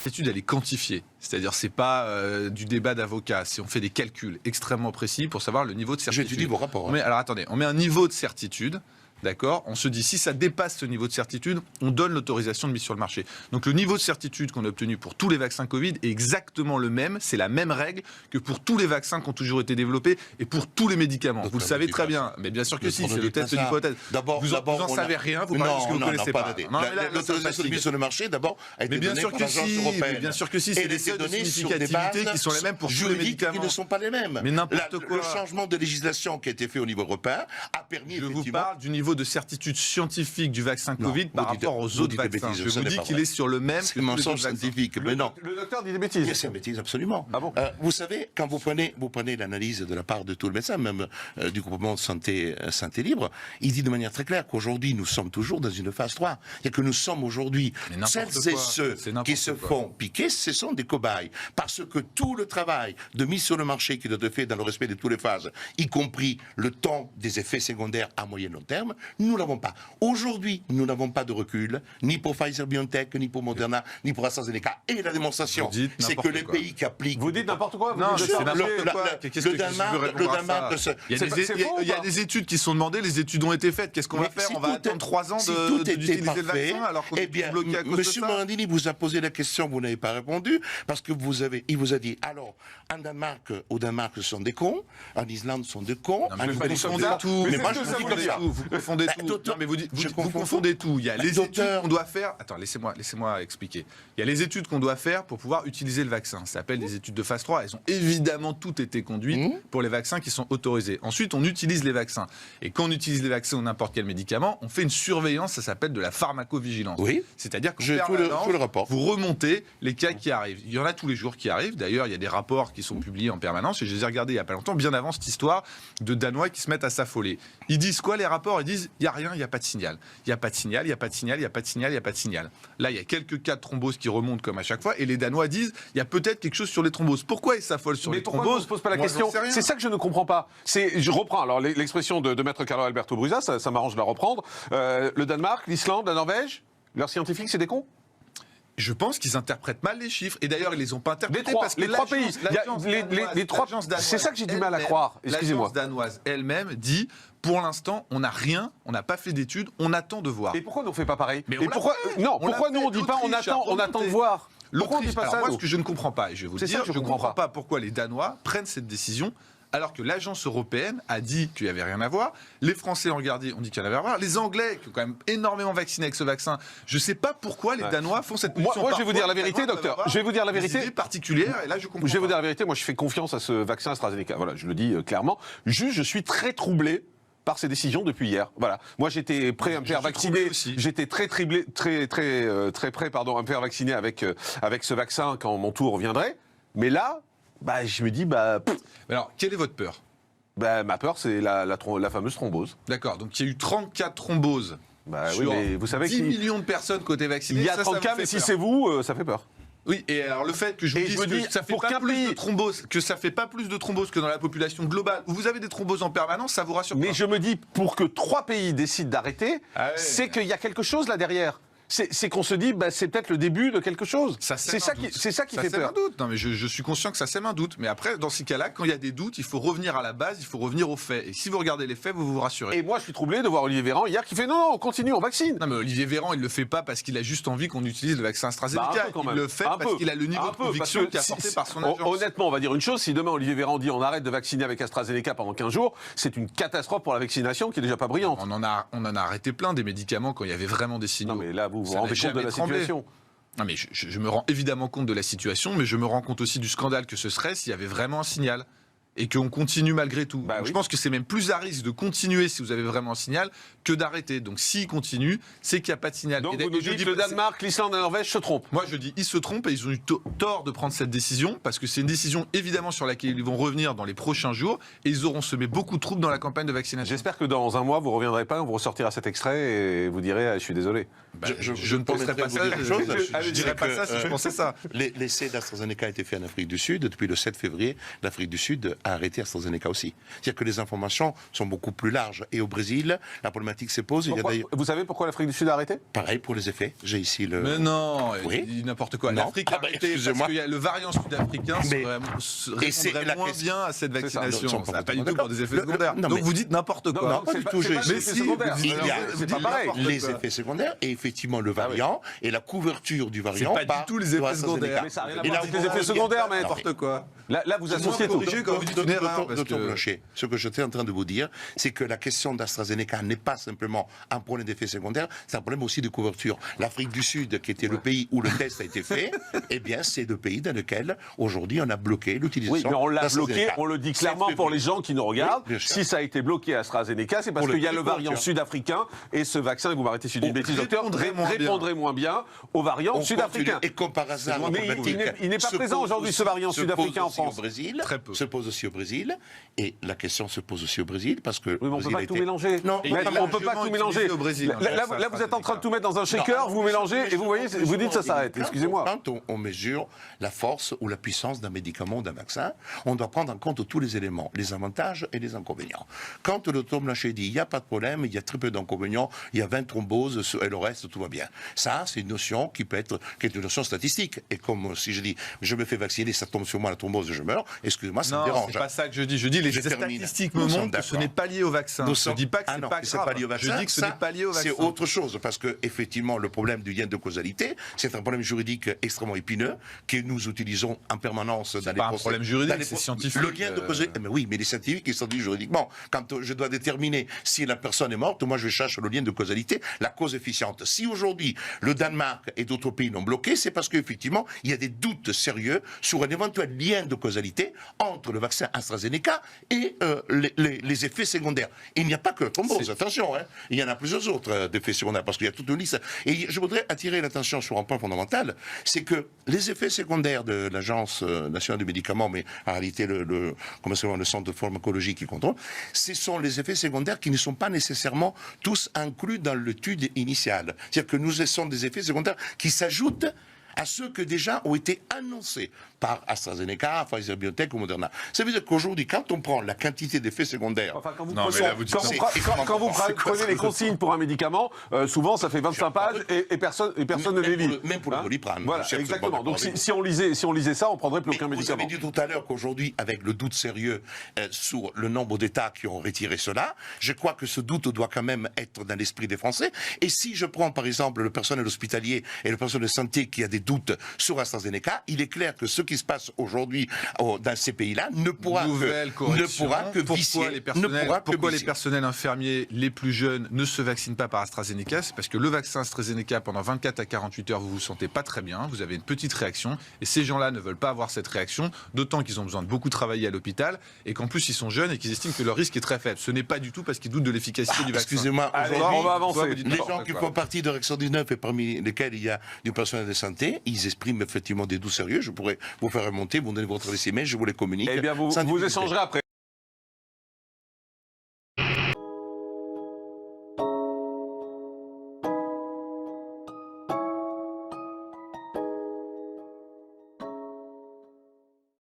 L'étude, elle est quantifiée. C'est-à-dire, c'est pas du débat d'avocat. On fait des calculs extrêmement précis pour savoir le niveau de certitude. J'étudie vos rapports. Alors attendez, on met un niveau de certitude. D'accord ? On se dit, si ça dépasse ce niveau de certitude, on donne l'autorisation de mise sur le marché. Donc le niveau de certitude qu'on a obtenu pour tous les vaccins Covid est exactement le même. C'est la même règle que pour tous les vaccins qui ont toujours été développés et pour tous les médicaments. Vous le savez très bien. Mais bien sûr que si, c'est le test d'hypothèse. Vous n'en savez rien, vous parlez de ce que vous ne connaissez pas. L'autorisation de mise sur le marché, d'abord, a été donnée par l'agence européenne. Bien sûr que si, c'est les seuils de données sur des significativité bases qui sont les mêmes pour tous les médicaments. qui ne sont pas les mêmes. Mais n'importe quoi. Le changement de législation qui a été fait au niveau européen a permis effectivement... Je vous parle du niveau de certitude scientifique du vaccin Covid par rapport aux autres vaccins. Je vous dis qu'il est sur le même que le mensonge scientifique. Mais non. Le docteur dit des bêtises. C'est une bêtise, absolument. Ah bon vous savez, quand vous prenez l'analyse de la part de tout le médecin, même du groupement de santé Libre, il dit de manière très claire qu'aujourd'hui, nous sommes toujours dans une phase 3. Et que nous sommes aujourd'hui, celles et ceux qui se font piquer, ce sont des cobayes. Parce que tout le travail de mise sur le marché qui doit être fait dans le respect de toutes les phases, y compris le temps des effets secondaires à moyen et long terme, nous ne l'avons pas. Aujourd'hui, nous n'avons pas de recul, ni pour Pfizer-BioNTech, ni pour Moderna, ni pour AstraZeneca. Et la démonstration, c'est que les pays qui appliquent... Vous dites n'importe quoi. Non, c'est n'importe quoi. Le Danemark... Il y a des études qui sont demandées, les études ont été faites. Qu'est-ce qu'on va faire? On va attendre 3 ans d'utiliser le vaccin alors qu'on est bloqué à cause de ça. Monsieur Morandini vous a posé la question, vous n'avez pas répondu, parce que il vous a dit, alors, au Danemark, ce sont des cons, en Islande, ce sont des cons, vous confondez tout. Mais moi, je vous dis comme ça. Vous confondez tout. Non, mais vous confondez tout. Il y a les études qu'on doit faire. Attends, laissez-moi expliquer. Il y a les études qu'on doit faire pour pouvoir utiliser le vaccin. Ça s'appelle des études de phase 3. Elles ont évidemment toutes été conduites pour les vaccins qui sont autorisés. Ensuite, on utilise les vaccins. Et quand on utilise les vaccins ou n'importe quel médicament, on fait une surveillance, ça s'appelle de la pharmacovigilance. Oui. C'est-à-dire que le rapport. Vous remontez les cas qui arrivent. Il y en a tous les jours qui arrivent. D'ailleurs, il y a des rapports qui sont publiés en permanence. Et je les ai regardés il n'y a pas longtemps, bien avant cette histoire de Danois qui se mettent à s'affoler. Ils disent quoi, les rapports? Ils disent, il n'y a rien, il n'y a pas de signal. Il n'y a pas de signal, il n'y a pas de signal, il n'y a pas de signal, il n'y a pas de signal. Là, il y a quelques cas de thrombose qui remontent comme à chaque fois. Et les Danois disent, il y a peut-être quelque chose sur les thromboses. Pourquoi ils s'affolent sur les thromboses? Mais pourquoi on ne se pose pas la question? C'est ça que je ne comprends pas. Je reprends alors l'expression de maître Carlo Alberto Brusa, ça m'arrange de la reprendre. Le Danemark, l'Islande, la Norvège, leurs scientifiques, c'est des cons? Je pense qu'ils interprètent mal les chiffres. Et d'ailleurs, ils les ont pas interprétés parce que les trois pays. C'est ça que j'ai du mal à croire. Excusez-moi. L'agence danoise elle-même dit, pour l'instant, on n'a rien, on n'a pas fait d'études, on attend de voir. Et pourquoi nous on fait pas pareil? Mais pourquoi nous on dit pas on attend de voir? Pourquoi on dit pas ça? Moi, ce que je ne comprends pas, et je vais vous le dire, je ne comprends pas pourquoi les Danois prennent cette décision. Alors que l'agence européenne a dit qu'il n'y avait rien à voir, les Français ont regardé, ont dit qu'il y en avait à voir, les Anglais qui ont quand même énormément vacciné avec ce vaccin, je ne sais pas pourquoi les Danois font cette position. Moi je vais vous dire la vérité, docteur. Je vais vous dire la vérité. Des idées particulières, et là je comprends. Je vais vous dire la vérité. Moi je fais confiance à ce vaccin AstraZeneca. Voilà, je le dis clairement. Juste, je suis très troublé par ces décisions depuis hier. Voilà. Moi, j'étais prêt à me faire vacciner. J'étais très prêt, à me faire vacciner avec ce vaccin quand mon tour viendrait. Mais là, je me dis, Alors, quelle est votre peur? Ma peur, c'est la fameuse thrombose. D'accord. Donc, il y a eu 34 thromboses. Oui, mais vous savez 10 millions de personnes côté vaccinées. Il y a 30 cas, mais si c'est vous, ça fait peur. Oui, et alors le fait que je vous dise que ça fait pas plus de thrombose, que dans la population globale, où vous avez des thromboses en permanence, ça vous rassure pas. Mais je me dis, pour que 3 pays décident d'arrêter, c'est qu'il y a quelque chose là derrière. C'est qu'on se dit, c'est peut-être le début de quelque chose. C'est ça qui fait peur. Un doute. Non, mais je suis conscient que ça sème un doute. Mais après, dans ces cas-là, quand il y a des doutes, il faut revenir à la base, il faut revenir aux faits. Et si vous regardez les faits, vous vous rassurez. Et moi, je suis troublé de voir Olivier Véran hier qui fait non, on continue, on vaccine. Non, mais Olivier Véran, il le fait pas parce qu'il a juste envie qu'on utilise le vaccin AstraZeneca. Il le fait parce qu'il a le niveau de conviction qui est apporté par son agence. Honnêtement, on va dire une chose, si demain Olivier Véran dit on arrête de vacciner avec AstraZeneca pendant 15 jours, c'est une catastrophe pour la vaccination qui est déjà pas brillante. On en a arrêté plein des médicaments quand il y avait vraiment des signaux. Non, mais là, vous vous rendez compte de la situation. Non, mais je me rends évidemment compte de la situation, mais je me rends compte aussi du scandale que ce serait s'il y avait vraiment un signal. Et qu'on continue malgré tout. Donc, je pense que c'est même plus à risque de continuer si vous avez vraiment un signal que d'arrêter. Donc s'il continue, c'est qu'il n'y a pas de signal. Donc vous nous dites le Danemark, l'Islande et la Norvège se trompent. Moi je dis ils se trompent et ils ont eu tort de prendre cette décision parce que c'est une décision évidemment sur laquelle ils vont revenir dans les prochains jours et ils auront semé beaucoup de troubles dans la campagne de vaccination. J'espère que dans un mois vous ne reviendrez pas, on vous ressortira cet extrait et vous direz je suis désolé. Je ne penserais pas ça. Je dirais pas ça si je pensais ça. L'essai d'AstraZeneca a été fait en Afrique du Sud. Depuis le 7 février, l'Afrique du Sud a arrêté AstraZeneca aussi. C'est-à-dire que les informations sont beaucoup plus larges. Et au Brésil, la problématique se pose. Vous savez pourquoi l'Afrique du Sud a arrêté? Pareil pour les effets. J'ai ici le... Mais non, Oui. il dit n'importe quoi. Non. L'Afrique a arrêté parce que le variant sud-africain répondrait moins bien à cette vaccination. Ça n'a pas du tout pour des effets secondaires. Donc vous dites n'importe quoi. Non, pas du tout. Mais si, Il y a c'est pas pareil. les effets secondaires et effectivement le variant et la couverture du variant. C'est pas du tout les effets secondaires. Mais ça n'a rien à Et voir là, avec les effets secondaires, mais N'importe quoi. Là, vous associez tout. Quand vous dites une erreur, parce Docteur que... Blanchet, ce que j'étais en train de vous dire, c'est que la question d'AstraZeneca n'est pas simplement un problème d'effets secondaires, c'est un problème aussi de couverture. L'Afrique du Sud, qui était le pays où le test a été fait, eh bien, c'est le pays dans lequel, aujourd'hui, on a bloqué l'utilisation. Oui, mais on l'a bloqué, d'AstraZeneca. on le dit clairement pour les gens qui nous regardent. Oui, bien sûr. Si ça a été bloqué à AstraZeneca, c'est parce Pour qu'il y a le le variant couverture. sud-africain et ce vaccin, et vous m'arrêtez si je dis une bêtise, docteur, répondrait moins bien au variant On sud-africain. continue. Et comme par hasard, la Mais problématique il n'est pas se présent pose aujourd'hui, aussi- ce variant se sud-africain en pose aussi France. Au Brésil, Très peu. se pose aussi au Brésil, et la question se pose aussi au Brésil parce que. Oui, mais on ne peut Brésil pas a tout été- mélanger. Non, Et Maître, il a on ne peut pas largement tout mélanger. utilisé au Brésil, hein, Là, vous êtes en train de tout mettre dans un shaker, vous mélangez, et vous voyez, vous dites ça s'arrête. Excusez-moi. Quand on mesure la force ou la puissance d'un médicament ou d'un vaccin, on doit prendre en compte tous les éléments, les avantages et les inconvénients. Quand le docteur Blanchet dit il n'y a pas de problème, il y a très peu d'inconvénients, il y a 20 thromboses et le reste, tout va bien. Ça, c'est une notion qui est une notion statistique. Et comme si je dis je me fais vacciner, ça tombe sur moi la thrombose et je meurs, excusez-moi, ça me Non, dérange. c'est pas ça que je dis. Je dis les Je termine. statistiques me Nous sommes montrent que ce d'accord. n'est pas lié au vaccin. Je ne dis pas que Ah c'est non, pas c'est grave. pas lié au vaccin. Je dis que ce Ça, n'est pas lié au vaccin. C'est autre chose, parce que effectivement, le problème du lien de causalité, c'est un problème juridique extrêmement épineux que nous utilisons en permanence dans les pas un procès. problème juridique, dans les c'est pro- scientifique. Le lien de causalité, mais oui, mais les scientifiques, ils sont dit juridiquement. Quand je dois déterminer si la personne est morte, moi je cherche le lien de causalité, la cause efficiente. Si aujourd'hui le Danemark et d'autres pays l'ont bloqué, c'est parce qu'effectivement, il y a des doutes sérieux sur un éventuel lien de causalité entre le vaccin AstraZeneca et les effets secondaires. Il n'y a pas que la thrombose, attention, hein. Il y en a plusieurs autres effets secondaires, parce qu'il y a toute une liste. Et je voudrais attirer l'attention sur un point fondamental, c'est que les effets secondaires de l'Agence nationale du médicament, mais en réalité le centre de pharmacologie qui contrôle, ce sont les effets secondaires qui ne sont pas nécessairement tous inclus dans l'étude initiale. C'est-à-dire que nous avons des effets secondaires qui s'ajoutent à ceux que déjà ont été annoncés par AstraZeneca, Pfizer Biotech ou Moderna. Ça veut dire qu'aujourd'hui, quand on prend la quantité d'effets secondaires... Enfin, quand vous, Non, mais là, vous dites quand vous prenez les consignes pour un médicament, souvent ça fait 25 pages et personne ne les lit. Même pour le Hein Doliprane. Voilà, Je suis exactement. absolument Donc d'accord si on lisait ça, on prendrait plus aucun Vous médicament. avez dit tout à l'heure qu'aujourd'hui, avec le doute sérieux sur le nombre d'États qui ont retiré cela, je crois que ce doute doit quand même être dans l'esprit des Français. Et si je prends par exemple le personnel hospitalier et le personnel de santé qui a des doutes sur AstraZeneca, il est clair que ce qui se passe aujourd'hui dans ces pays-là ne pourra que pourquoi les vicier. personnels infirmiers les plus jeunes ne se vaccinent pas par AstraZeneca? C'est parce que le vaccin AstraZeneca, pendant 24 à 48 heures, vous vous sentez pas très bien, vous avez une petite réaction, et ces gens-là ne veulent pas avoir cette réaction, d'autant qu'ils ont besoin de beaucoup travailler à l'hôpital, et qu'en plus ils sont jeunes et qu'ils estiment que leur risque est très faible. Ce n'est pas du tout parce qu'ils doutent de l'efficacité du vaccin. Excusez-moi, Allez, aujourd'hui, on va avancer. les gens qui font partie de Rexon 19 et parmi lesquels il y a du personnel de santé, ils expriment effectivement des doutes sérieux. Je pourrais vous faire remonter, vous donnez votre adresse email, je vous les communique. Eh bien, vous sans difficulté. échangerez après.